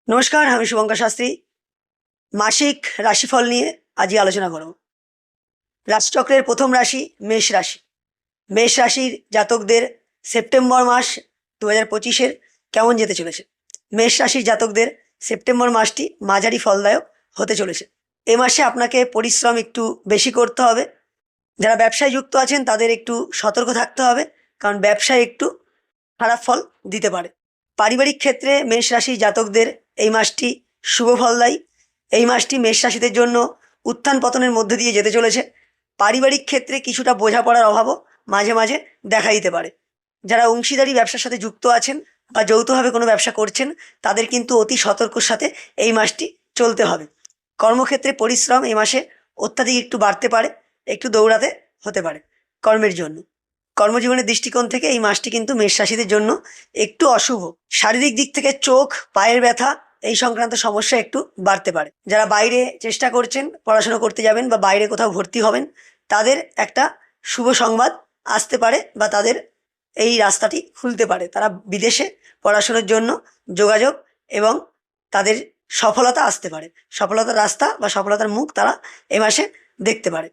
নমস্কার, আমি শুভঙ্কর শাস্ত্রী। মাসিক রাশিফল নিয়ে আজই আলোচনা করব। রাশিচক্রের প্রথম রাশি মেষ রাশি। মেষ রাশির জাতকদের সেপ্টেম্বর মাস 2025-এর কেমন যেতে চলেছে? মেষ রাশির জাতকদের সেপ্টেম্বর মাসটি মাঝারি ফলদায়ক হতে চলেছে। এ মাসে আপনাকে পরিশ্রম একটু বেশি করতে হবে। যারা ব্যবসায় যুক্ত আছেন তাদের একটু সতর্ক থাকতে হবে, কারণ ব্যবসায় একটু খারাপ ফল দিতে পারে। পারিবারিক ক্ষেত্রে মেষ রাশির জাতকদের এই মাসটি শুভ ফলদায়ী। এই মাসটি মেষ রাশিদের জন্য উত্থান পতনের মধ্যে দিয়ে যেতে চলেছে। পারিবারিক ক্ষেত্রে কিছুটা বোঝাপড়ার অভাবও মাঝে মাঝে দেখা দিতে পারে। যারা অংশীদারি ব্যবসার সাথে যুক্ত আছেন বা যৌথভাবে কোনো ব্যবসা করছেন, তাদের কিন্তু অতি সতর্কর সাথে এই মাসটি চলতে হবে। কর্মক্ষেত্রে পরিশ্রম এই মাসে অত্যাধিক একটু বাড়তে পারে, একটু দৌড়াতে হতে পারে কর্মের জন্য। কর্মজীবনের দৃষ্টিকোণ থেকে এই মাসটি কিন্তু মেষ রাশিদের জন্য একটু অশুভ। শারীরিক দিক থেকে চোখ, পায়ের ব্যথা এই সংক্রান্ত সমস্যা একটু বাড়তে পারে। যারা বাইরে চেষ্টা করছেন, পড়াশোনা করতে যাবেন বা বাইরে কোথাও ভর্তি হবেন, তাদের একটা শুভ সংবাদ আসতে পারে বা তাদের এই রাস্তাটি খুলতে পারে। তারা বিদেশে পড়াশোনার জন্য যোগাযোগ এবং তাদের সফলতা আসতে পারে। সফলতার রাস্তা বা সফলতার মুখ তারা এ মাসে দেখতে পারে।